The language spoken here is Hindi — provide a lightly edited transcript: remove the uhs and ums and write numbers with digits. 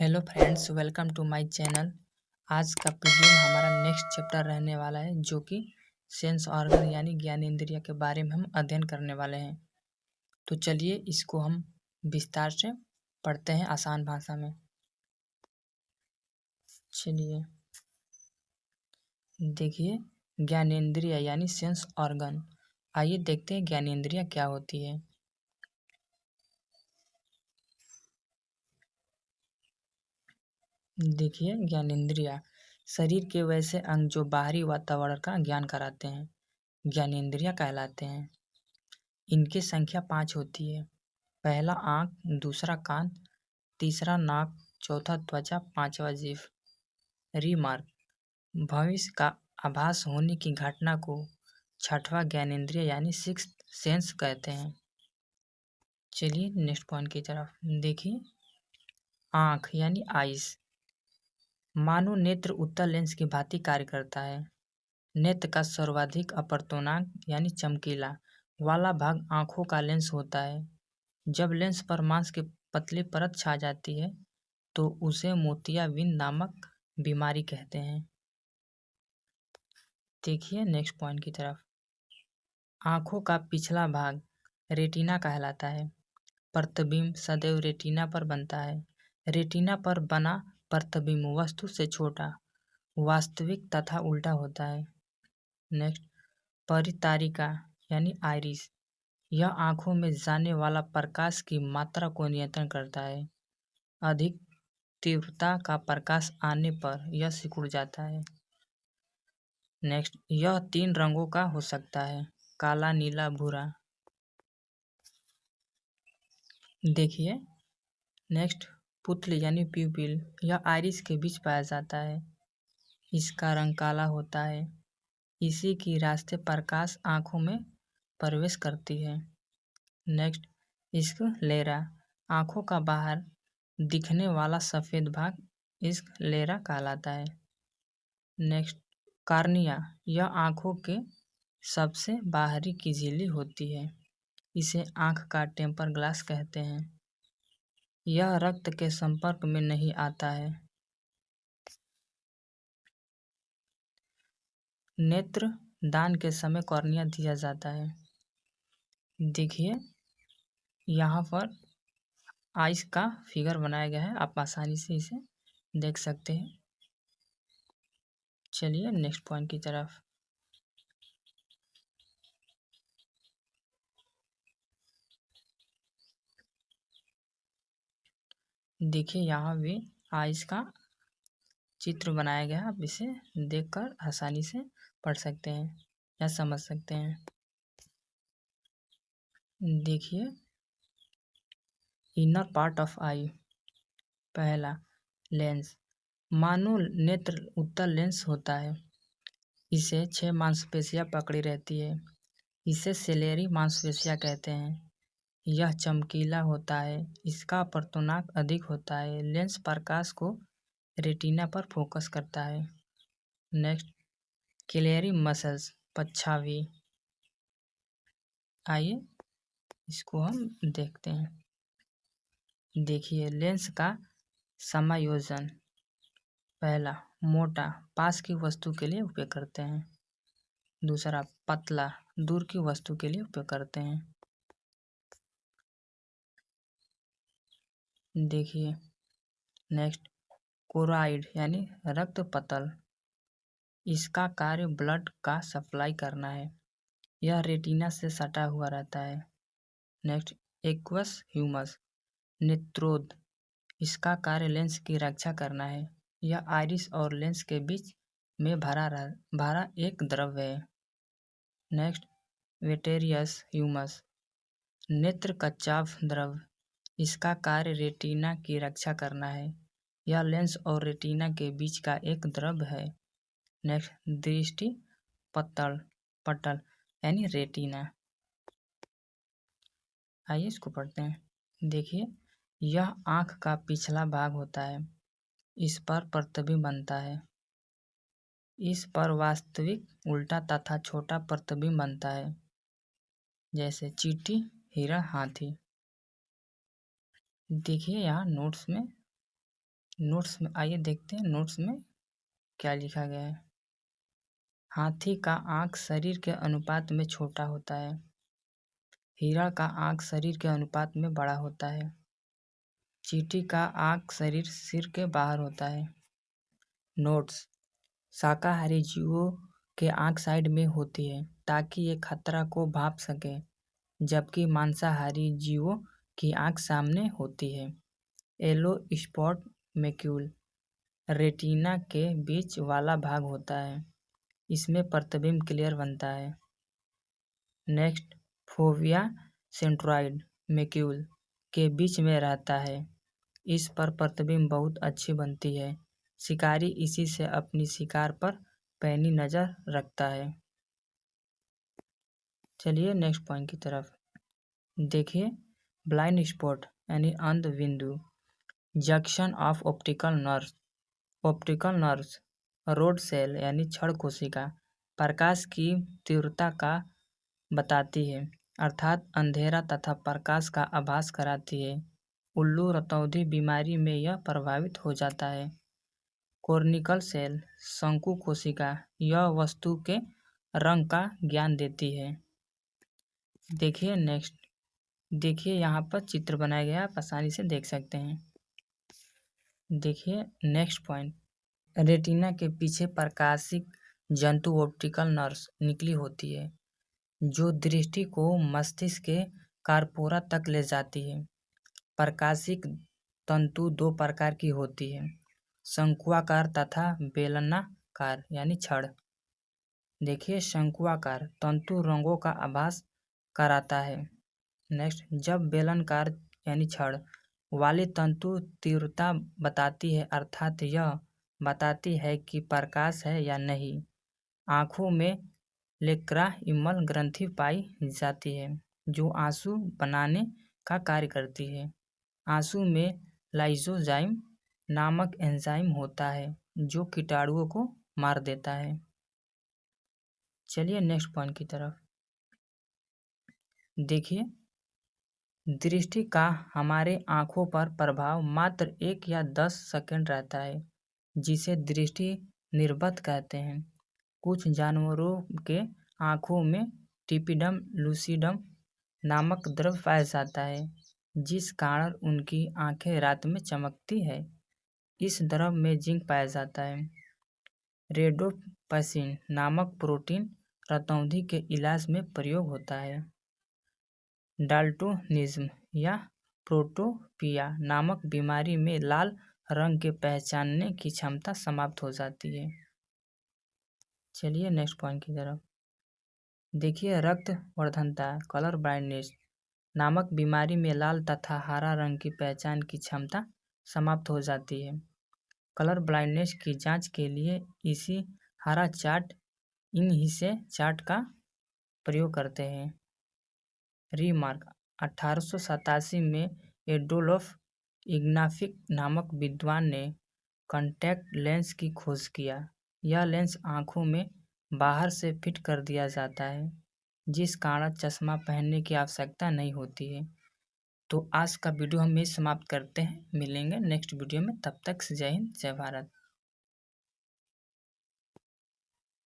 Hello friends, welcome to my channel. आज का वीडियो में हमारा नेक्स्ट चैप्टर रहने वाला है, जो कि सेंस ऑर्गन यानी ज्ञानेंद्रिय के बारे में हम अध्ययन करने वाले हैं। तो चलिए इसको हम विस्तार से पढ़ते हैं आसान भाषा में। चलिए देखिए, ज्ञानेंद्रिय यानी सेंस ऑर्गन। आइए देखते हैं ज्ञानेंद्रिय क्या होती है। देखिए, ज्ञानेंद्रिय शरीर के वैसे अंग जो बाहरी वातावरण का ज्ञान कराते हैं, ज्ञानेंद्रिय कहलाते हैं। इनकी संख्या 5 होती है। पहला आँख, दूसरा कान, तीसरा नाक, चौथा त्वचा, पांचवा जीभ। रिमार्क: भविष्य का आभास होने की घटना को छठवां ज्ञानेंद्रिय यानी सिक्स्थ सेंस कहते हैं। चलिए नेक्स्ट पॉइंट की तरफ देखिए। आँख यानी आइस। मानव नेत्र उत्तल लेंस की भांति कार्य करता है। नेत्र का सर्वाधिक अपवर्तनांक यानी चमकीला वाला भाग आँखों का लेंस होता है। जब लेंस पर मांस की पतली परत छा जाती है तो उसे मोतियाबिंद नामक बीमारी कहते हैं। देखिए नेक्स्ट पॉइंट की तरफ। आँखों का पिछला भाग रेटिना कहलाता है। प्रतिबिंब सदैव रेटिना पर बनता है। रेटिना पर बना प्रतिबिंब वस्तु से छोटा, वास्तविक तथा उल्टा होता है। नेक्स्ट, परितारिका यानी आइरिस। यह आँखों में जाने वाला प्रकाश की मात्रा को नियंत्रण करता है। अधिक तीव्रता का प्रकाश आने पर यह सिकुड़ जाता है। नेक्स्ट, यह 3 रंगों का हो सकता है: काला, नीला, भूरा। देखिए नेक्स्ट, पुतली यानी प्यूपिल। यह आइरिस के बीच पाया जाता है। इसका रंग काला होता है। इसी की रास्ते प्रकाश आँखों में प्रवेश करती है। Next, sclera. आँखों का बाहर दिखने वाला सफ़ेद भाग स्क्लेरा कहलाता है। Next, cornea. यह आँखों के सबसे बाहरी की झिल्ली होती है। इसे आँख का टेम्पर ग्लास कहते हैं। यह रक्त के संपर्क में नहीं आता है। नेत्र दान के समय कॉर्निया दिया जाता है। देखिए यहाँ पर आइस का फिगर बनाया गया है, आप आसानी से इसे देख सकते हैं। चलिए नेक्स्ट पॉइंट की तरफ। देखिए यहाँ भी आइस का चित्र बनाया गया है, आप इसे देखकर आसानी से पढ़ सकते हैं या समझ सकते हैं। देखिए इनर पार्ट ऑफ आई। पहला, लेंस। मानव नेत्र उत्तल लेंस होता है। इसे 6 मांसपेशियां पकड़ी रहती है। इसे सिलेरी मांसपेशियां कहते हैं। यह चमकीला होता है। इसका अपवर्तनांक अधिक होता है। लेंस प्रकाश को रेटिना पर फोकस करता है। नेक्स्ट, क्लेरी मसल्स, पच्छावी। आइए इसको हम देखते हैं। देखिए लेंस का समायोजन। पहला, मोटा, पास की वस्तु के लिए उपयोग करते हैं। दूसरा, पतला, दूर की वस्तु के लिए उपयोग करते हैं। देखिए नेक्स्ट, कोराइड यानी रक्त पतल। इसका कार्य ब्लड का सप्लाई करना है। यह रेटिना से सटा हुआ रहता है। नेक्स्ट, एक्वस ह्यूमस, नेत्रोद। इसका कार्य लेंस की रक्षा करना है। यह आइरिस और लेंस के बीच में भरा एक द्रव्य है। नेक्स्ट, वेटेरियस ह्यूमस, नेत्र कच्चाभ द्रव्य। इसका कार्य रेटिना की रक्षा करना है। यह लेंस और रेटिना के बीच का एक द्रव्य है। नेक्स्ट, दृष्टि पटल यानी रेटिना। आइए इसको पढ़ते हैं। देखिए यह आँख का पिछला भाग होता है। इस पर प्रतिबिंब बनता है। इस पर वास्तविक, उल्टा तथा छोटा प्रतिबिंब बनता है, जैसे चींटी, हिरण, हाथी। देखिए यहाँ नोट्स में नोट्स में आइए देखते हैं नोट्स में क्या लिखा गया है। हाथी का आँख शरीर के अनुपात में छोटा होता है। हिरण का आँख शरीर के अनुपात में बड़ा होता है। चींटी का आँख शरीर सिर के बाहर होता है। नोट्स: शाकाहारी जीवों के आँख साइड में होती है ताकि ये खतरा को भांप सके, जबकि मांसाहारी जीवों की आँख सामने होती है। येलो स्पॉट मैक्यूल रेटिना के बीच वाला भाग होता है। इसमें प्रतिबिंब क्लियर बनता है। नेक्स्ट, फोविया सेंट्रॉइड मैक्यूल के बीच में रहता है। इस पर प्रतिबिंब बहुत अच्छी बनती है। शिकारी इसी से अपनी शिकार पर पैनी नज़र रखता है। चलिए नेक्स्ट पॉइंट की तरफ देखिए। ब्लाइंड स्पॉट यानी अंध बिंदु, junction of optical nerves, rod cell यानी छड़ कोशिका प्रकाश की तीव्रता का बताती है, अर्थात अंधेरा तथा प्रकाश का आभास कराती है। उल्लू रतौंधी बीमारी में यह प्रभावित हो जाता है। कॉर्निकल सेल, शंकु कोशिका, यह वस्तु के रंग का ज्ञान देती है। देखिए नेक्स्ट, देखिए यहाँ पर चित्र बनाया गया, आप आसानी से देख सकते हैं। देखिए नेक्स्ट पॉइंट, रेटिना के पीछे प्रकाशिक जंतु ऑप्टिकल नर्व्स निकली होती है, जो दृष्टि को मस्तिष्क के कार्पोरा तक ले जाती है। प्रकाशिक तंतु दो प्रकार की होती है, शंक्वाकार तथा बेलनाकार यानी छड़। देखिए शंक्वाकार तंतु रंगों का आभास कराता है। नेक्स्ट, जब बेलनाकार यानी छड़ वाली तंतु तीव्रता बताती है, अर्थात यह बताती है कि प्रकाश है या नहीं। आँखों में लेक्राइमल ग्रंथि पाई जाती है, जो आंसू बनाने का कार्य करती है। आंसू में लाइसोजाइम नामक एंजाइम होता है, जो कीटाणुओं को मार देता है। चलिए नेक्स्ट पॉइंट की तरफ देखिए। दृष्टि का हमारे आँखों पर प्रभाव मात्र 1 या 10 सेकंड रहता है, जिसे दृष्टि निर्बत कहते हैं। कुछ जानवरों के आँखों में टिपिडम लूसिडम नामक द्रव्य पाया जाता है, जिस कारण उनकी आँखें रात में चमकती है। इस द्रव्य में जिंक पाया जाता है। रेडोपैसिन नामक प्रोटीन रतौंधी के इलाज में प्रयोग होता है। डाल्टोनिज्म या प्रोटोपिया नामक बीमारी में लाल रंग के पहचानने की क्षमता समाप्त हो जाती है। चलिए नेक्स्ट पॉइंट की तरफ देखिए। रक्त वर्धनता कलर ब्लाइंडनेस नामक बीमारी में लाल तथा हरा रंग की पहचान की क्षमता समाप्त हो जाती है। कलर ब्लाइंडनेस की जांच के लिए इसी हरा चार्ट इन हिस्से चार्ट का प्रयोग करते हैं। रीमार्क 1887 में एडोल्फ इग्नाफिक नामक विद्वान ने कॉन्टैक्ट लेंस की खोज किया। यह लेंस आँखों में बाहर से फिट कर दिया जाता है, जिस कारण चश्मा पहनने की आवश्यकता नहीं होती है। तो आज का वीडियो हम यही समाप्त करते हैं। मिलेंगे नेक्स्ट वीडियो में, तब तक जय हिंद जय भारत।